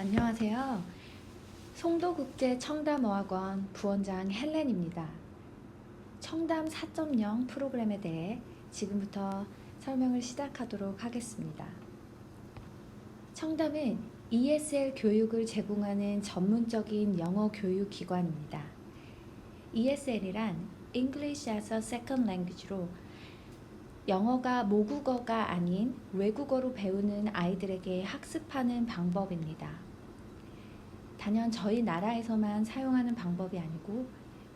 안녕하세요. 송도국제 청담어학원 부원장 헬렌입니다. 청담 4.0 프로그램에 대해 지금부터 설명을 시작하도록 하겠습니다. 청담은 ESL 교육을 제공하는 전문적인 영어 교육 기관입니다. ESL이란 English as a Second Language로 영어가 모국어가 아닌 외국어로 배우는 아이들에게 학습하는 방법입니다. 단연 저희 나라에서만 사용하는 방법이 아니고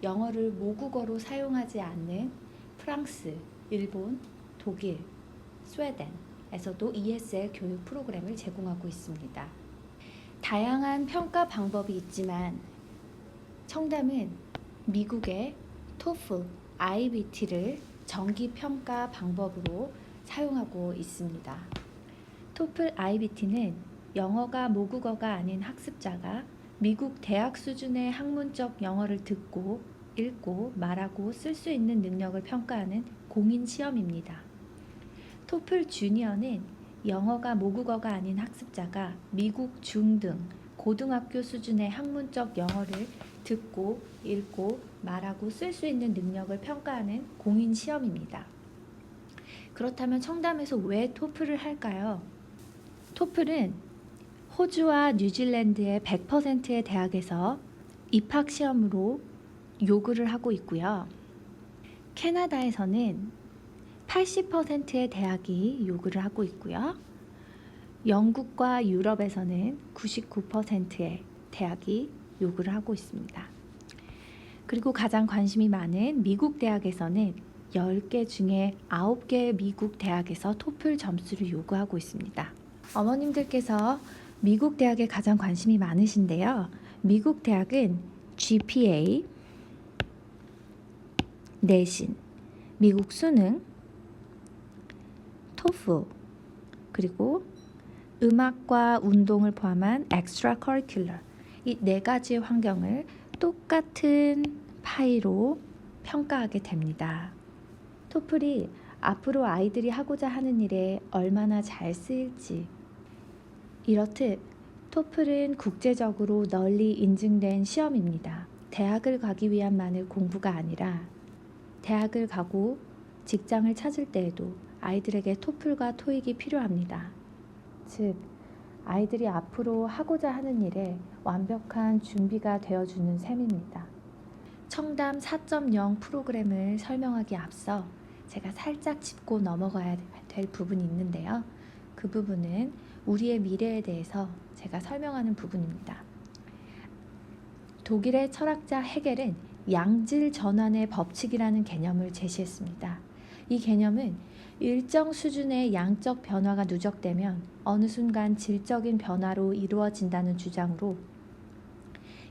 영어를 모국어로 사용하지 않는 프랑스, 일본, 독일, 스웨덴에서도 ESL 교육 프로그램을 제공하고 있습니다. 다양한 평가 방법이 있지만 청담은 미국의 TOEFL, IBT를 정기 평가 방법으로 사용하고 있습니다. TOEFL, IBT는 영어가 모국어가 아닌 학습자가 미국 대학 수준의 학문적 영어를 듣고, 읽고, 말하고 쓸 수 있는 능력을 평가하는 공인 시험입니다. TOEFL 주니어는 영어가 모국어가 아닌 학습자가 미국 중등, 고등학교 수준의 학문적 영어를 듣고, 읽고, 말하고 쓸 수 있는 능력을 평가하는 공인 시험입니다. 그렇다면 청담에서 왜 TOEFL을 할까요? TOEFL은 호주와 뉴질랜드의 100%의 대학에서 입학 시험으로 요구를 하고 있고요. 캐나다에서는 80%의 대학이 요구를 하고 있고요. 영국과 유럽에서는 99%의 대학이 요구를 하고 있습니다. 그리고 가장 관심이 많은 미국 대학에서는 10개 중에 9개의 미국 대학에서 TOEFL 점수를 요구하고 있습니다. 어머님들께서 미국 대학에 가장 관심이 많으신데요. 미국 대학은 GPA, 내신, 미국 수능, TOEFL, 그리고 음악과 운동을 포함한 extra curricular 이 4가지 환경을 똑같은 파이로 평가하게 됩니다. TOEFL이 앞으로 아이들이 하고자 하는 일에 얼마나 잘 쓰일지. 이렇듯 TOEFL은 국제적으로 널리 인증된 시험입니다. 대학을 가기 위한만의 공부가 아니라 대학을 가고 직장을 찾을 때에도 아이들에게 TOEFL과 TOEIC이 필요합니다. 즉, 아이들이 앞으로 하고자 하는 일에 완벽한 준비가 되어주는 셈입니다. 청담 4.0 프로그램을 설명하기 앞서 제가 살짝 짚고 넘어가야 될 부분이 있는데요. 그 부분은 우리의 미래에 대해서 제가 설명하는 부분입니다. 독일의 철학자 헤겔은 양질 전환의 법칙이라는 개념을 제시했습니다. 이 개념은 일정 수준의 양적 변화가 누적되면 어느 순간 질적인 변화로 이루어진다는 주장으로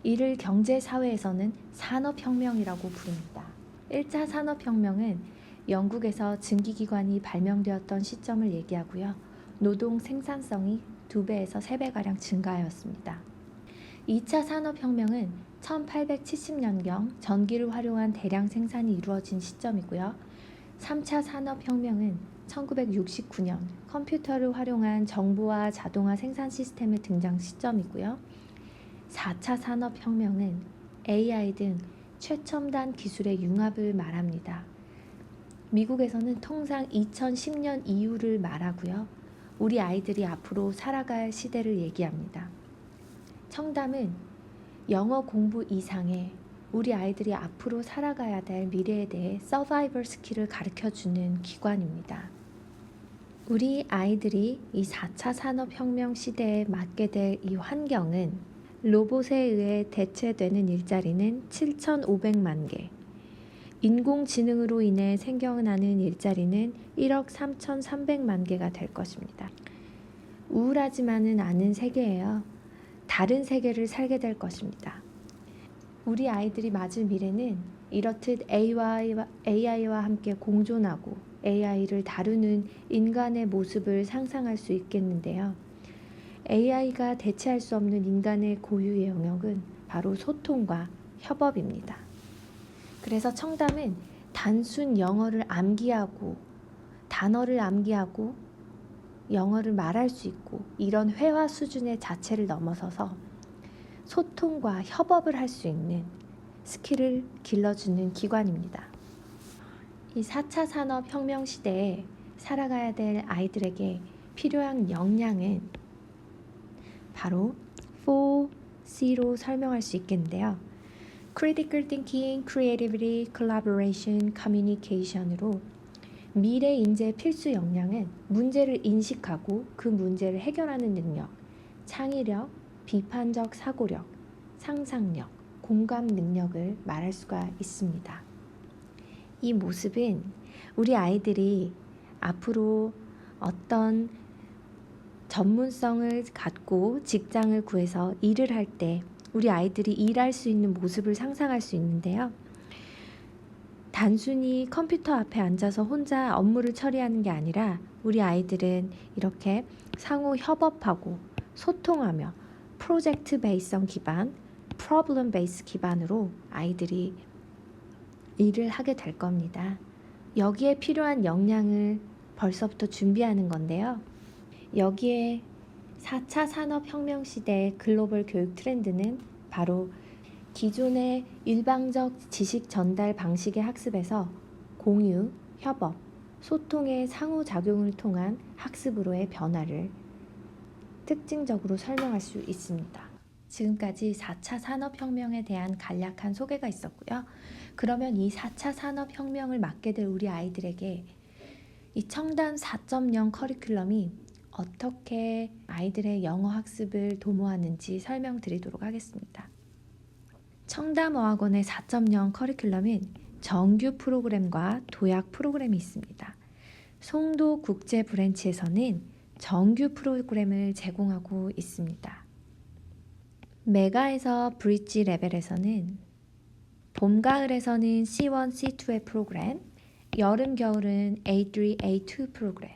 이를 경제사회에서는 산업혁명이라고 부릅니다. 1차 산업혁명은 영국에서 증기기관이 발명되었던 시점을 얘기하고요. 노동 생산성이 2배에서 3배가량 증가하였습니다. 2차 산업혁명은 1870년경 전기를 활용한 대량 생산이 이루어진 시점이고요. 3차 산업혁명은 1969년 컴퓨터를 활용한 정보화 자동화 생산 시스템의 등장 시점이고요. 4차 산업혁명은 AI 등 최첨단 기술의 융합을 말합니다. 미국에서는 통상 2010년 이후를 말하고요. 우리 아이들이 앞으로 살아갈 시대를 얘기합니다. 청담은 영어 공부 이상의 우리 아이들이 앞으로 살아가야 될 미래에 대해 서바이벌 스킬을 가르쳐주는 기관입니다. 우리 아이들이 이 4차 산업혁명 시대에 맞게 될 이 환경은 로봇에 의해 대체되는 일자리는 7,500만 개, 인공지능으로 인해 생겨나는 일자리는 1억 3,300만 개가 될 것입니다. 우울하지만은 않은 세계예요. 다른 세계를 살게 될 것입니다. 우리 아이들이 맞을 미래는 이렇듯 AI와 함께 공존하고 AI를 다루는 인간의 모습을 상상할 수 있겠는데요. AI가 대체할 수 없는 인간의 고유의 영역은 바로 소통과 협업입니다. 그래서 청담은 단순 영어를 암기하고 단어를 암기하고 영어를 말할 수 있고 이런 회화 수준의 자체를 넘어서서 소통과 협업을 할 수 있는 스킬을 길러주는 기관입니다. 이 4차 산업혁명 시대에 살아가야 될 아이들에게 필요한 역량은 바로 4C로 설명할 수 있겠는데요. Critical Thinking, Creativity, Collaboration, Communication으로 미래 인재 필수 역량은 문제를 인식하고 그 문제를 해결하는 능력, 창의력, 비판적 사고력, 상상력, 공감 능력을 말할 수가 있습니다. 이 모습은 우리 아이들이 앞으로 어떤 전문성을 갖고 직장을 구해서 일을 할 때 우리 아이들이 일할 수 있는 모습을 상상할 수 있는데요. 단순히 컴퓨터 앞에 앉아서 혼자 업무를 처리하는 게 아니라 우리 아이들은 이렇게 상호 협업하고 소통하며 프로젝트 베이스성 기반, 프로블럼 베이스 기반으로 아이들이 일을 하게 될 겁니다. 여기에 필요한 역량을 벌써부터 준비하는 건데요. 여기에 4차 산업혁명 시대의 글로벌 교육 트렌드는 바로 기존의 일방적 지식 전달 방식의 학습에서 공유, 협업, 소통의 상호작용을 통한 학습으로의 변화를 특징적으로 설명할 수 있습니다. 지금까지 4차 산업혁명에 대한 간략한 소개가 있었고요. 그러면 이 4차 산업혁명을 맞게 될 우리 아이들에게 이 청담 4.0 커리큘럼이 어떻게 아이들의 영어 학습을 도모하는지 설명드리도록 하겠습니다. 청담어학원의 4.0 커리큘럼은 정규 프로그램과 도약 프로그램이 있습니다. 송도 국제 브랜치에서는 정규 프로그램을 제공하고 있습니다. 메가에서 브릿지 레벨에서는 봄, 가을에서는 C1, C2의 프로그램, 여름, 겨울은 A3, A2 프로그램,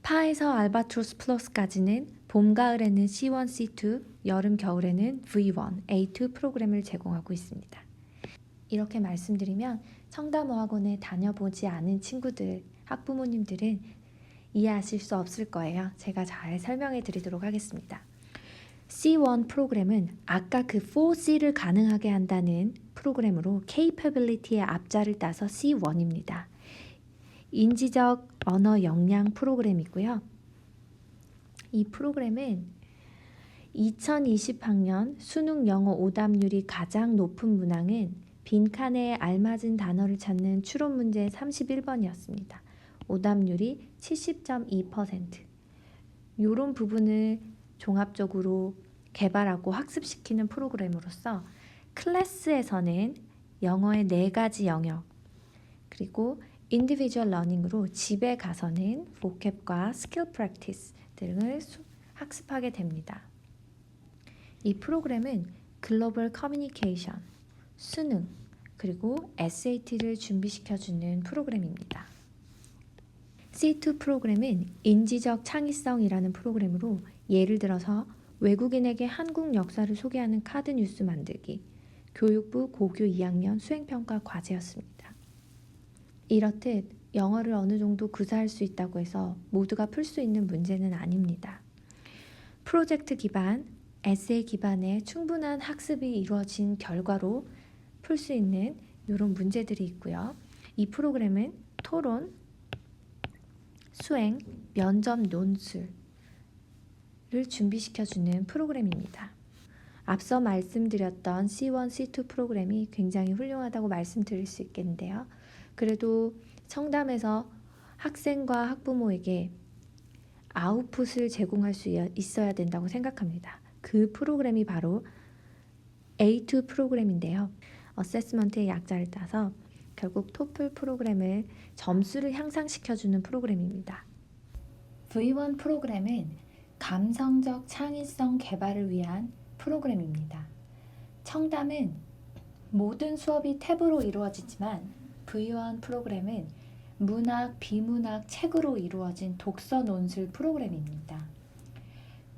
파에서 알바트로스 플러스까지는 봄, 가을에는 C1, C2, 여름, 겨울에는 V1, A2 프로그램을 제공하고 있습니다. 이렇게 말씀드리면 청담어학원에 다녀보지 않은 친구들, 학부모님들은 이해하실 수 없을 거예요. 제가 잘 설명해 드리도록 하겠습니다. C1 프로그램은 아까 그 4C를 가능하게 한다는 프로그램으로 Capability의 앞자를 따서 C1입니다. 인지적 언어 역량 프로그램이고요. 이 프로그램은 2020학년 수능 영어 오답률이 가장 높은 문항은 빈칸에 알맞은 단어를 찾는 추론 문제 31번이었습니다. 오답률이 70.2%. 이런 부분을 종합적으로 개발하고 학습시키는 프로그램으로서 클래스에서는 영어의 4가지 영역, 그리고 인디비주얼 러닝으로 집에 가서는 보캡과 스킬 프랙티스 등을 학습하게 됩니다. 이 프로그램은 글로벌 커뮤니케이션, 수능, 그리고 SAT를 준비시켜주는 프로그램입니다. C2 프로그램은 인지적 창의성이라는 프로그램으로 예를 들어서 외국인에게 한국 역사를 소개하는 카드 뉴스 만들기, 교육부 고교 2학년 수행평가 과제였습니다. 이렇듯 영어를 어느 정도 구사할 수 있다고 해서 모두가 풀 수 있는 문제는 아닙니다. 프로젝트 기반, 에세이 기반의 충분한 학습이 이루어진 결과로 풀 수 있는 이런 문제들이 있고요. 이 프로그램은 토론, 수행, 면접 논술을 준비시켜주는 프로그램입니다. 앞서 말씀드렸던 C1, C2 프로그램이 굉장히 훌륭하다고 말씀드릴 수 있겠는데요. 그래도 청담에서 학생과 학부모에게 아웃풋을 제공할 수 있어야 된다고 생각합니다. 그 프로그램이 바로 A2 프로그램인데요. 어세스먼트의 약자를 따서 결국 토플 프로그램을 점수를 향상시켜주는 프로그램입니다. V1 프로그램은 감성적 창의성 개발을 위한 프로그램입니다. 청담은 모든 수업이 탭으로 이루어지지만 V1 프로그램은 문학, 비문학, 책으로 이루어진 독서 논술 프로그램입니다.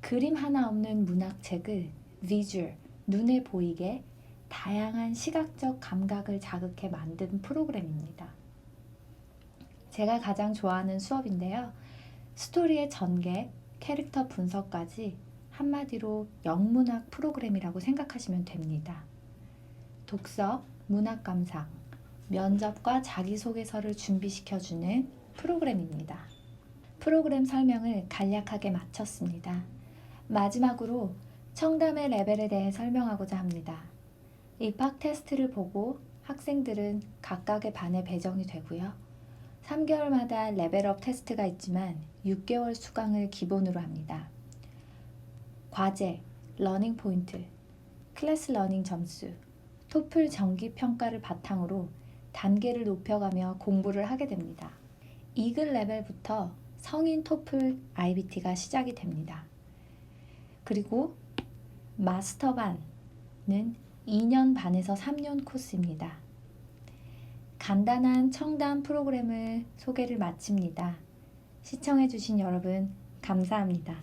그림 하나 없는 문학책을 비주얼, 눈에 보이게 다양한 시각적 감각을 자극해 만든 프로그램입니다. 제가 가장 좋아하는 수업인데요. 스토리의 전개, 캐릭터 분석까지 한마디로 영문학 프로그램이라고 생각하시면 됩니다. 독서, 문학 감상, 면접과 자기소개서를 준비시켜주는 프로그램입니다. 프로그램 설명을 간략하게 마쳤습니다. 마지막으로 청담의 레벨에 대해 설명하고자 합니다. 입학 테스트를 보고 학생들은 각각의 반에 배정이 되고요. 3개월마다 레벨업 테스트가 있지만 6개월 수강을 기본으로 합니다. 과제, 러닝 포인트, 클래스 러닝 점수, 토플 정기 평가를 바탕으로 단계를 높여가며 공부를 하게 됩니다. 이글 레벨부터 성인 토플 IBT가 시작이 됩니다. 그리고 마스터반은 2년 반에서 3년 코스입니다. 간단한 청담 프로그램을 소개를 마칩니다. 시청해주신 여러분 감사합니다.